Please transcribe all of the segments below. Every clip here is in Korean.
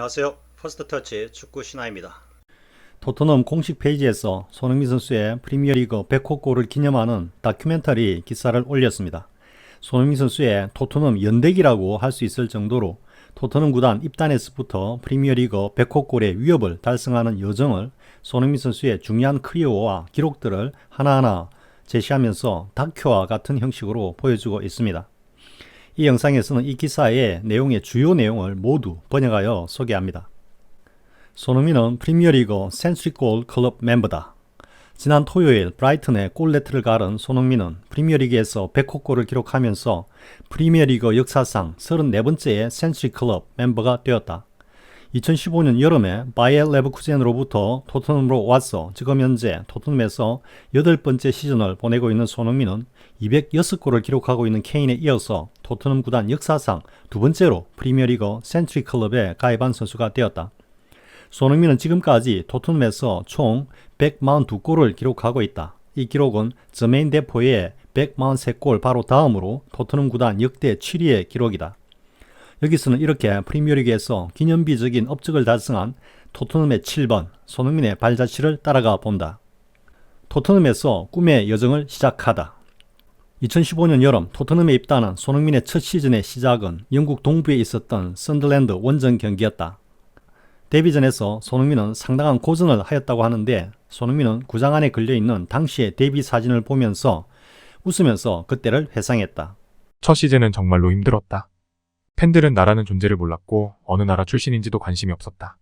안녕하세요. 퍼스트터치 축구 신하입니다. 토트넘 공식 페이지에서 손흥민 선수의 프리미어리그 100호 골을 기념하는 다큐멘터리 기사를 올렸습니다. 손흥민 선수의 토트넘 연대기라고 할 수 있을 정도로 토트넘 구단 입단에서부터 프리미어리그 100호 골의 위협을 달성하는 여정을 손흥민 선수의 중요한 커리어와 기록들을 하나하나 제시하면서 다큐와 같은 형식으로 보여주고 있습니다. 이 영상에서는 이 기사의 내용의 주요 내용을 모두 번역하여 소개합니다. 손흥민은 프리미어리그 센츄리골 클럽 멤버다. 지난 토요일 브라이튼에 골네트를 가른 손흥민은 프리미어리그에서 100호 골을 기록하면서 프리미어리그 역사상 34번째의 센츄리 클럽 멤버가 되었다. 2015년 여름에 바이엘 레버쿠젠으로부터 토트넘으로 와서 지금 현재 토트넘에서 8번째 시즌을 보내고 있는 손흥민은 206골을 기록하고 있는 케인에 이어서 토트넘 구단 역사상 두 번째로 프리미어리그 센츄리 클럽에 가입한 선수가 되었다. 손흥민은 지금까지 토트넘에서 총 142골을 기록하고 있다. 이 기록은 저메인 데포의 143골 바로 다음으로 토트넘 구단 역대 7위의 기록이다. 여기서는 이렇게 프리미어리그에서 기념비적인 업적을 달성한 토트넘의 7번 손흥민의 발자취를 따라가 본다. 토트넘에서 꿈의 여정을 시작하다. 2015년 여름 토트넘에 입단한 손흥민의 첫 시즌의 시작은 영국 동부에 있었던 썬더랜드 원정 경기였다. 데뷔전에서 손흥민은 상당한 고전을 하였다고 하는데 손흥민은 구장 안에 걸려있는 당시의 데뷔 사진을 보면서 웃으면서 그때를 회상했다. 첫 시즌은 정말로 힘들었다. 팬들은 나라는 존재를 몰랐고 어느 나라 출신인지도 관심이 없었다.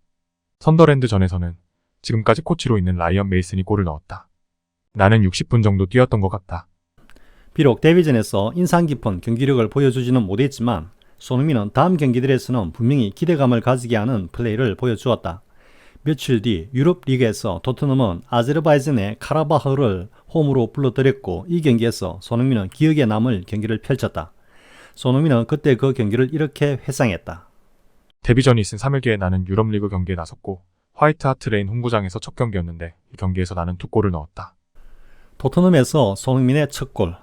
선더랜드 전에서는 지금까지 코치로 있는 라이언 메이슨이 골을 넣었다. 나는 60분 정도 뛰었던 것 같다. 비록 데뷔전에서 인상 깊은 경기력을 보여주지는 못했지만 손흥민은 다음 경기들에서는 분명히 기대감을 가지게 하는 플레이를 보여주었다. 며칠 뒤 유럽 리그에서 토트넘은 아제르바이잔의 카라바흐를 홈으로 불러들였고 이 경기에서 손흥민은 기억에 남을 경기를 펼쳤다. 손흥민은 그때 그 경기를 이렇게 회상했다. 데뷔전이 있은 3일 뒤에 나는 유럽 리그 경기에 나섰고 화이트 하트 레인 홈구장에서 첫 경기였는데 이 경기에서 나는 2골을 넣었다. 토트넘에서 손흥민의 첫 골.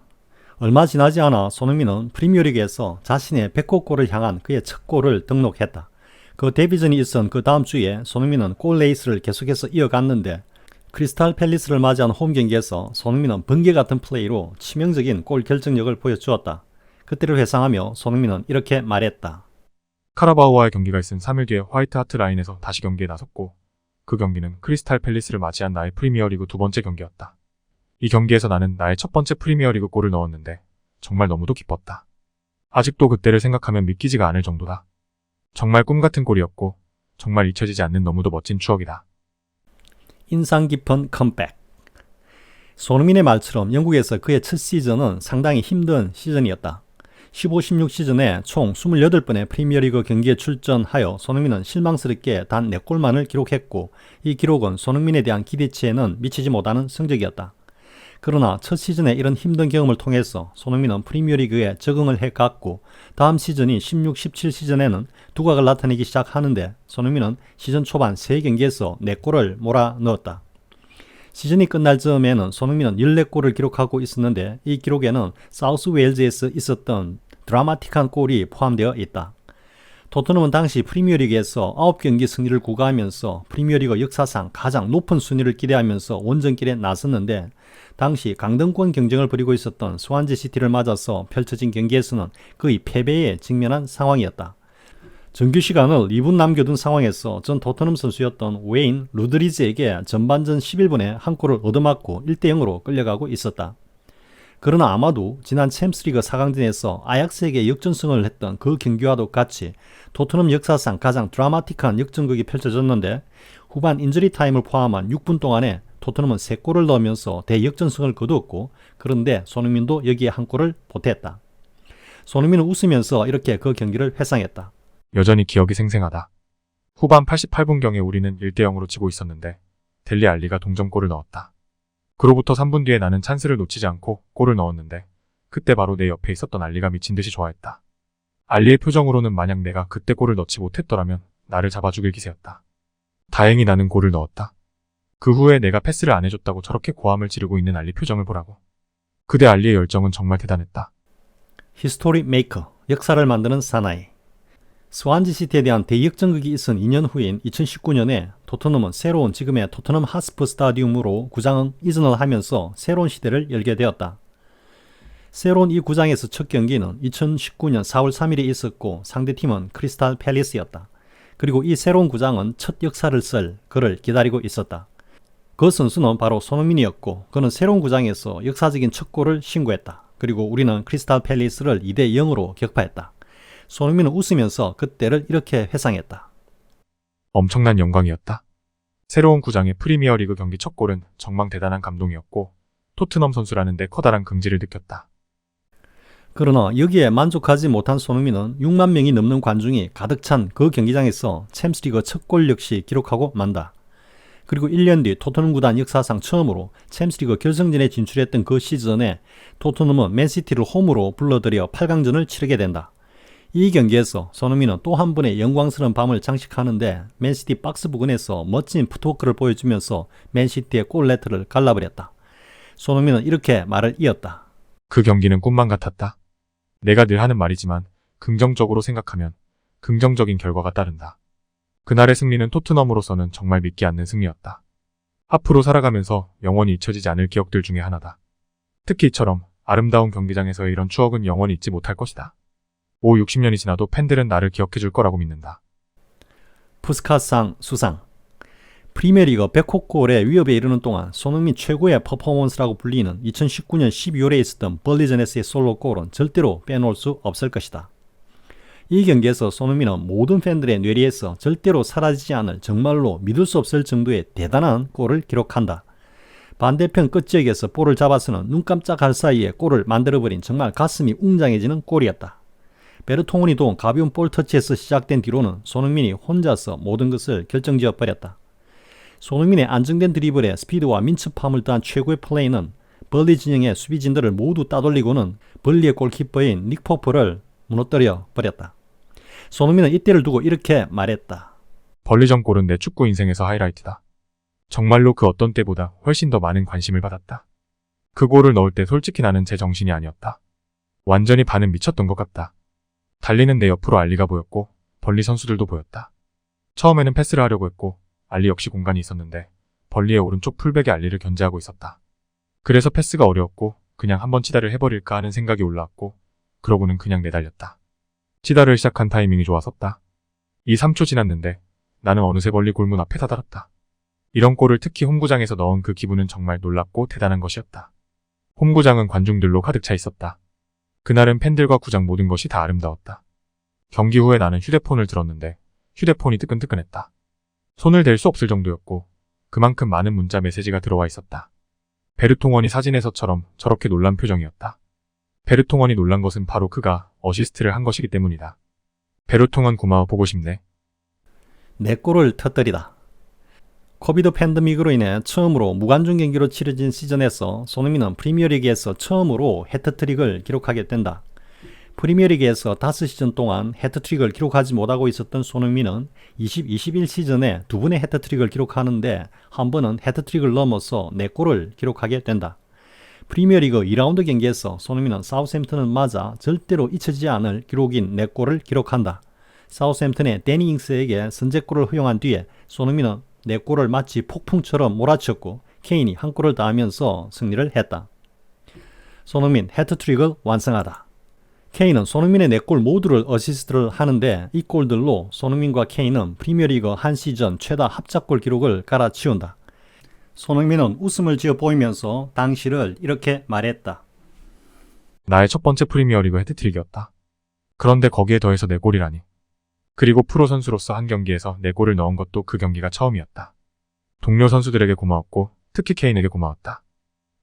얼마 지나지 않아 손흥민은 프리미어리그에서 자신의 100호 골을 향한 그의 첫 골을 등록했다. 그 데뷔전이 있은 그 다음 주에 손흥민은 골 레이스를 계속해서 이어갔는데 크리스탈 팰리스를 맞이한 홈 경기에서 손흥민은 번개 같은 플레이로 치명적인 골 결정력을 보여주었다. 그때를 회상하며 손흥민은 이렇게 말했다. 카라바오와의 경기가 있은 3일 뒤에 화이트 하트 라인에서 다시 경기에 나섰고 그 경기는 크리스탈 팰리스를 맞이한 나의 프리미어리그 두 번째 경기였다. 이 경기에서 나는 나의 첫 번째 프리미어리그 골을 넣었는데 정말 너무도 기뻤다. 아직도 그때를 생각하면 믿기지가 않을 정도다. 정말 꿈같은 골이었고 정말 잊혀지지 않는 너무도 멋진 추억이다. 인상 깊은 컴백. 손흥민의 말처럼 영국에서 그의 첫 시즌은 상당히 힘든 시즌이었다. 15-16 시즌에 총 28번의 프리미어리그 경기에 출전하여 손흥민은 실망스럽게 단 4골만을 기록했고 이 기록은 손흥민에 대한 기대치에는 미치지 못하는 성적이었다. 그러나 첫 시즌에 이런 힘든 경험을 통해서 손흥민은 프리미어리그에 적응을 해갔고 다음 시즌이 16-17 시즌에는 두각을 나타내기 시작하는데 손흥민은 시즌 초반 3경기에서 4골을 몰아넣었다. 시즌이 끝날 즈음에는 손흥민은 14골을 기록하고 있었는데 이 기록에는 사우스 웨일즈에서 있었던 드라마틱한 골이 포함되어 있다. 토트넘은 당시 프리미어리그에서 9경기 승리를 구가하면서 프리미어리그 역사상 가장 높은 순위를 기대하면서 원정길에 나섰는데 당시 강등권 경쟁을 벌이고 있었던 스완지 시티를 맞아서 펼쳐진 경기에서는 거의 패배에 직면한 상황이었다. 정규 시간을 2분 남겨둔 상황에서 전 토트넘 선수였던 웨인 루드리즈에게 전반전 11분에 한 골을 얻어맞고 1-0으로 끌려가고 있었다. 그러나 아마도 지난 챔스리그 4강전에서 아약스에게 역전승을 했던 그 경기와도 같이 토트넘 역사상 가장 드라마틱한 역전극이 펼쳐졌는데 후반 인저리 타임을 포함한 6분 동안에 토트넘은 3골을 넣으면서 대역전승을 거두었고 그런데 손흥민도 여기에 한 골을 보탰다. 손흥민은 웃으면서 이렇게 그 경기를 회상했다. 여전히 기억이 생생하다. 후반 88분경에 우리는 1-0으로 지고 있었는데 델리 알리가 동점골을 넣었다. 그로부터 3분 뒤에 나는 찬스를 놓치지 않고 골을 넣었는데 그때 바로 내 옆에 있었던 알리가 미친 듯이 좋아했다. 알리의 표정으로는 만약 내가 그때 골을 넣지 못했더라면 나를 잡아 죽일 기세였다. 다행히 나는 골을 넣었다. 그 후에 내가 패스를 안 해줬다고 저렇게 고함을 지르고 있는 알리 표정을 보라고. 그대 알리의 열정은 정말 대단했다. 히스토리 메이커, 역사를 만드는 사나이. 스완지시티에 대한 대역전극이 있은 2년 후인 2019년에 토트넘은 새로운 지금의 토트넘 하스퍼 스타디움으로 구장 이전을 하면서 새로운 시대를 열게 되었다. 새로운 이 구장에서 첫 경기는 2019년 4월 3일에 있었고 상대팀은 크리스탈 팰리스였다. 그리고 이 새로운 구장은 첫 역사를 쓸 그를 기다리고 있었다. 그 선수는 바로 손흥민이었고 그는 새로운 구장에서 역사적인 첫 골을 신고했다. 그리고 우리는 크리스탈 팰리스를 2대 0으로 격파했다. 손흥민은 웃으면서 그때를 이렇게 회상했다. 엄청난 영광이었다. 새로운 구장의 프리미어리그 경기 첫 골은 정말 대단한 감동이었고 토트넘 선수라는 데 커다란 긍지를 느꼈다. 그러나 여기에 만족하지 못한 손흥민은 6만 명이 넘는 관중이 가득 찬 그 경기장에서 챔스리그 첫 골 역시 기록하고 만다. 그리고 1년 뒤 토트넘 구단 역사상 처음으로 챔스리그 결승전에 진출했던 그 시즌에 토트넘은 맨시티를 홈으로 불러들여 8강전을 치르게 된다. 이 경기에서 손흥민은 또 한 번의 영광스러운 밤을 장식하는데 맨시티 박스 부근에서 멋진 풋워크를 보여주면서 맨시티의 골네트를 갈라버렸다. 손흥민은 이렇게 말을 이었다. 그 경기는 꿈만 같았다. 내가 늘 하는 말이지만 긍정적으로 생각하면 긍정적인 결과가 따른다. 그날의 승리는 토트넘으로서는 정말 믿기 않는 승리였다. 앞으로 살아가면서 영원히 잊혀지지 않을 기억들 중에 하나다. 특히 이처럼 아름다운 경기장에서의 이런 추억은 영원히 잊지 못할 것이다. 60년이 지나도 팬들은 나를 기억해 줄 거라고 믿는다. 푸스카스상 수상. 프리미어리그 100호 골의 위협에 이르는 동안 손흥민 최고의 퍼포먼스라고 불리는 2019년 12월에 있었던 벌리전에서의 솔로골은 절대로 빼놓을 수 없을 것이다. 이 경기에서 손흥민은 모든 팬들의 뇌리에서 절대로 사라지지 않을 정말로 믿을 수 없을 정도의 대단한 골을 기록한다. 반대편 끝지역에서 볼을 잡아서는 눈 깜짝할 사이에 골을 만들어버린 정말 가슴이 웅장해지는 골이었다. 베르통훈이 도운 가벼운 볼 터치에서 시작된 뒤로는 손흥민이 혼자서 모든 것을 결정지어 버렸다. 손흥민의 안정된 드리블에 스피드와 민첩함을 더한 최고의 플레이는 벌리 진영의 수비진들을 모두 따돌리고는 벌리의 골키퍼인 닉 포프를 무너뜨려 버렸다. 손흥민은 이때를 두고 이렇게 말했다. 벌리전 골은 내 축구 인생에서 하이라이트다. 정말로 그 어떤 때보다 훨씬 더 많은 관심을 받았다. 그 골을 넣을 때 솔직히 나는 제 정신이 아니었다. 완전히 반은 미쳤던 것 같다. 달리는 내 옆으로 알리가 보였고 벌리 선수들도 보였다. 처음에는 패스를 하려고 했고 알리 역시 공간이 있었는데 벌리의 오른쪽 풀백에 알리를 견제하고 있었다. 그래서 패스가 어려웠고 그냥 한번 치다를 해버릴까 하는 생각이 올라왔고 그러고는 그냥 내달렸다. 치다를 시작한 타이밍이 좋았었다. 3초 지났는데 나는 어느새 벌리 골문 앞에 다다랐다. 이런 골을 특히 홈구장에서 넣은 그 기분은 정말 놀랍고 대단한 것이었다. 홈구장은 관중들로 가득 차 있었다. 그날은 팬들과 구장 모든 것이 다 아름다웠다. 경기 후에 나는 휴대폰을 들었는데 휴대폰이 뜨끈뜨끈했다. 손을 댈 수 없을 정도였고 그만큼 많은 문자 메시지가 들어와 있었다. 베르통원이 사진에서처럼 저렇게 놀란 표정이었다. 베르통원이 놀란 것은 바로 그가 어시스트를 한 것이기 때문이다. 베르통원 고마워 보고 싶네. 내 골을 터뜨리다. 코비드 팬데믹으로 인해 처음으로 무관중 경기로 치러진 시즌에서 손흥민은 프리미어리그에서 처음으로 해트트릭을 기록하게 된다. 프리미어리그에서 5시즌 동안 해트트릭을 기록하지 못하고 있었던 손흥민은 20-21 시즌에 2번의 해트트릭을 기록하는데 한 번은 해트트릭을 넘어서 4골을 기록하게 된다. 프리미어리그 2라운드 경기에서 손흥민은 사우샘프턴을 맞아 절대로 잊혀지지 않을 기록인 4골을 기록한다. 사우샘프턴의 데니 잉스에게 선제골을 허용한 뒤에 손흥민은 4골을 마치 폭풍처럼 몰아쳤고 케인이 한 골을 더하면서 승리를 했다. 손흥민 해트트릭을 완성하다. 케인은 손흥민의 4골 모두를 어시스트를 하는데 이 골들로 손흥민과 케인은 프리미어리그 한 시즌 최다 합작골 기록을 갈아치운다. 손흥민은 웃음을 지어 보이면서 당시를 이렇게 말했다. 나의 첫 번째 프리미어리그 해트트릭이었다. 그런데 거기에 더해서 4골이라니. 그리고 프로 선수로서 한 경기에서 4골을 넣은 것도 그 경기가 처음이었다. 동료 선수들에게 고마웠고 특히 케인에게 고마웠다.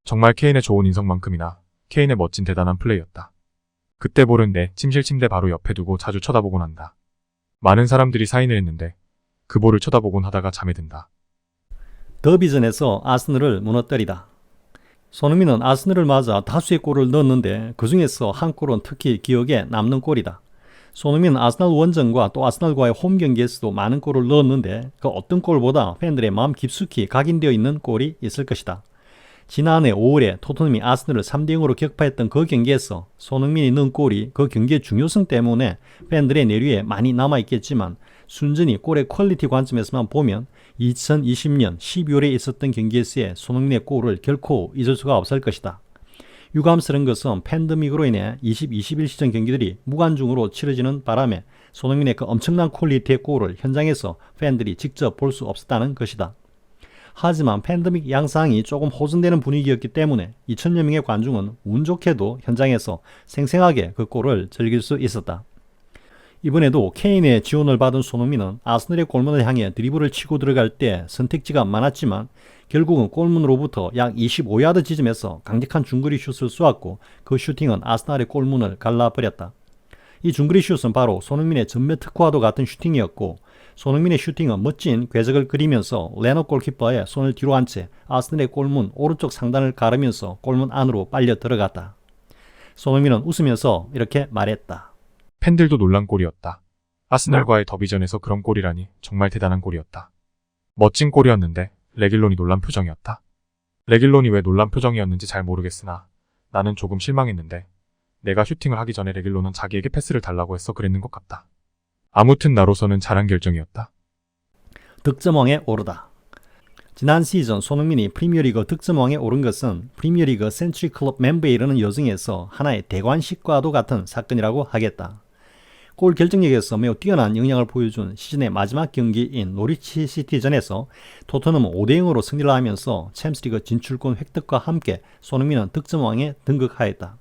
정말 케인의 좋은 인성만큼이나 케인의 멋진 대단한 플레이였다. 그때 볼은 내 침실 침대 바로 옆에 두고 자주 쳐다보곤 한다. 많은 사람들이 사인을 했는데 그 볼을 쳐다보곤 하다가 잠에 든다. 더비전에서 아스널을 무너뜨리다. 손흥민은 아스널을 맞아 다수의 골을 넣었는데 그 중에서 한 골은 특히 기억에 남는 골이다. 손흥민은 아스널 원정과 또 아스널과의 홈 경기에서도 많은 골을 넣었는데 그 어떤 골보다 팬들의 마음 깊숙이 각인되어 있는 골이 있을 것이다. 지난해 5월에 토트넘이 아스널을 3대0으로 격파했던 그 경기에서 손흥민이 넣은 골이 그 경기의 중요성 때문에 팬들의 내류에 많이 남아있겠지만 순전히 골의 퀄리티 관점에서만 보면 2020년 12월에 있었던 경기에서의 손흥민의 골을 결코 잊을 수가 없을 것이다. 유감스러운 것은 팬데믹으로 인해 20-21 시즌 경기들이 무관중으로 치러지는 바람에 손흥민의 그 엄청난 퀄리티의 골을 현장에서 팬들이 직접 볼 수 없었다는 것이다. 하지만 팬데믹 양상이 조금 호전되는 분위기였기 때문에 2,000여 명의 관중은 운 좋게도 현장에서 생생하게 그 골을 즐길 수 있었다. 이번에도 케인의 지원을 받은 손흥민은 아스널의 골문을 향해 드리블을 치고 들어갈 때 선택지가 많았지만 결국은 골문으로부터 약 25야드 지점에서 강력한 중거리 슛을 쏘았고 그 슈팅은 아스널의 골문을 갈라버렸다. 이 중거리 슛은 바로 손흥민의 전매 특화와도 같은 슈팅이었고 손흥민의 슈팅은 멋진 궤적을 그리면서 레너 골키퍼의 손을 뒤로 한 채 아스널의 골문 오른쪽 상단을 가르면서 골문 안으로 빨려 들어갔다. 손흥민은 웃으면서 이렇게 말했다. 팬들도 놀란 골이었다. 아스널과의 더비전에서 그런 골이라니 정말 대단한 골이었다. 멋진 골이었는데 레길론이 놀란 표정이었다. 레길론이 왜 놀란 표정이었는지 잘 모르겠으나 나는 조금 실망했는데 내가 슈팅을 하기 전에 레길론은 자기에게 패스를 달라고 해서 그랬는 것 같다. 아무튼 나로서는 잘한 결정이었다. 득점왕에 오르다. 지난 시즌 손흥민이 프리미어리그 득점왕에 오른 것은 프리미어리그 센츄리 클럽 멤버에 이르는 여정에서 하나의 대관식과도 같은 사건이라고 하겠다. 골 결정력에서 매우 뛰어난 역량을 보여준 시즌의 마지막 경기인 노리치 시티전에서 토트넘은 5대0으로 승리를 하면서 챔스리그 진출권 획득과 함께 손흥민은 득점왕에 등극하였다.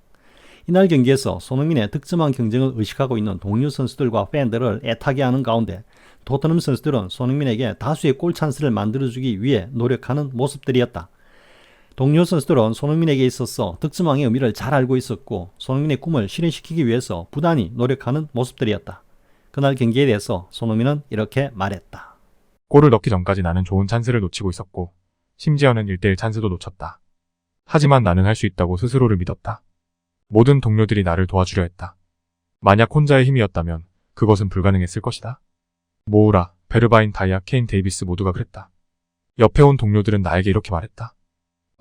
이날 경기에서 손흥민의 득점왕 경쟁을 의식하고 있는 동료 선수들과 팬들을 애타게 하는 가운데 토트넘 선수들은 손흥민에게 다수의 골 찬스를 만들어주기 위해 노력하는 모습들이었다. 동료 선수들은 손흥민에게 있어서 득점왕의 의미를 잘 알고 있었고 손흥민의 꿈을 실현시키기 위해서 부단히 노력하는 모습들이었다. 그날 경기에 대해서 손흥민은 이렇게 말했다. 골을 넣기 전까지 나는 좋은 찬스를 놓치고 있었고 심지어는 1대1 찬스도 놓쳤다. 하지만 나는 할 수 있다고 스스로를 믿었다. 모든 동료들이 나를 도와주려 했다. 만약 혼자의 힘이었다면 그것은 불가능했을 것이다. 모우라, 베르바인, 다이아, 케인, 데이비스 모두가 그랬다. 옆에 온 동료들은 나에게 이렇게 말했다.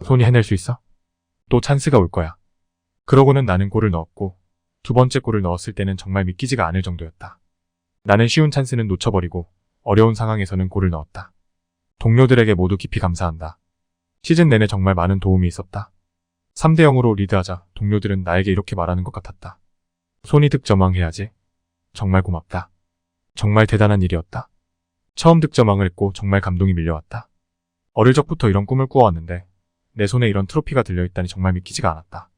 손이 해낼 수 있어? 또 찬스가 올 거야. 그러고는 나는 골을 넣었고 두 번째 골을 넣었을 때는 정말 믿기지가 않을 정도였다. 나는 쉬운 찬스는 놓쳐버리고 어려운 상황에서는 골을 넣었다. 동료들에게 모두 깊이 감사한다. 시즌 내내 정말 많은 도움이 있었다. 3대0으로 리드하자 동료들은 나에게 이렇게 말하는 것 같았다. 손이 득점왕 해야지. 정말 고맙다. 정말 대단한 일이었다. 처음 득점왕을 했고 정말 감동이 밀려왔다. 어릴 적부터 이런 꿈을 꾸어왔는데 내 손에 이런 트로피가 들려있다니 정말 믿기지가 않았다.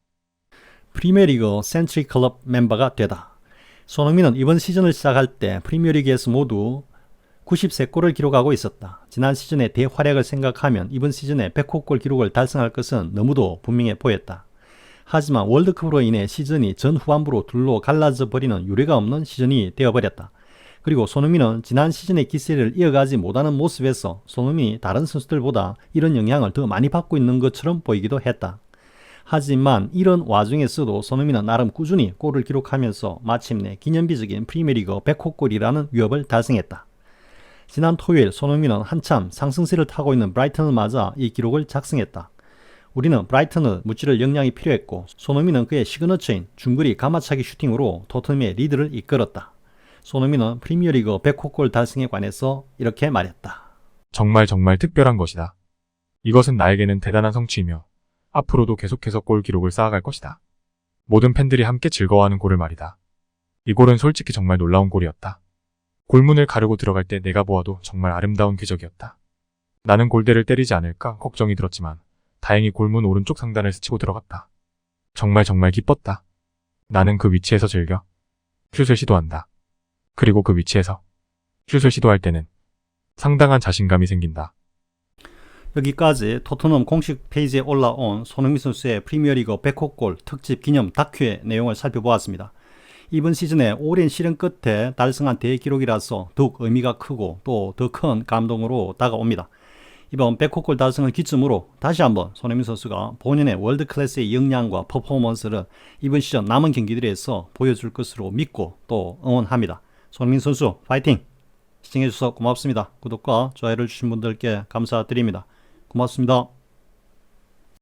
프리미어리그 센츄리 클럽 멤버가 되다. 손흥민은 이번 시즌을 시작할 때 프리미어리그에서 모두 93골을 기록하고 있었다. 지난 시즌의 대활약을 생각하면 이번 시즌에 100호골 기록을 달성할 것은 너무도 분명해 보였다. 하지만 월드컵으로 인해 시즌이 전후반부로 둘로 갈라져 버리는 유례가 없는 시즌이 되어버렸다. 그리고 손흥민은 지난 시즌의 기세를 이어가지 못하는 모습에서 손흥민이 다른 선수들보다 이런 영향을 더 많이 받고 있는 것처럼 보이기도 했다. 하지만 이런 와중에서도 손흥민은 나름 꾸준히 골을 기록하면서 마침내 기념비적인 프리미어리그 100호골이라는 위협을 달성했다. 지난 토요일 손흥민은 한참 상승세를 타고 있는 브라이튼을 맞아 이 기록을 작성했다. 우리는 브라이튼을 무찌를 역량이 필요했고 손흥민은 그의 시그너처인 중거리 가마차기 슈팅으로 토트넘의 리드를 이끌었다. 손흥민은 프리미어리그 100호골 달성에 관해서 이렇게 말했다. 정말 특별한 것이다. 이것은 나에게는 대단한 성취이며 앞으로도 계속해서 골 기록을 쌓아갈 것이다. 모든 팬들이 함께 즐거워하는 골을 말이다. 이 골은 솔직히 정말 놀라운 골이었다. 골문을 가르고 들어갈 때 내가 보아도 정말 아름다운 궤적이었다. 나는 골대를 때리지 않을까 걱정이 들었지만 다행히 골문 오른쪽 상단을 스치고 들어갔다. 정말 기뻤다. 나는 그 위치에서 즐겨 슛을 시도한다. 그리고 그 위치에서 슛을 시도할 때는 상당한 자신감이 생긴다. 여기까지 토트넘 공식 페이지에 올라온 손흥민 선수의 프리미어리그 100호골 특집 기념 다큐의 내용을 살펴보았습니다. 이번 시즌에 오랜 시련 끝에 달성한 대기록이라서 더욱 의미가 크고 또 더 큰 감동으로 다가옵니다. 이번 100호골 달성을 기점으로 다시 한번 손흥민 선수가 본인의 월드클래스의 역량과 퍼포먼스를 이번 시즌 남은 경기들에서 보여줄 것으로 믿고 또 응원합니다. 손흥민 선수 파이팅! 시청해주셔서 고맙습니다. 구독과 좋아요를 주신 분들께 감사드립니다. 고맙습니다.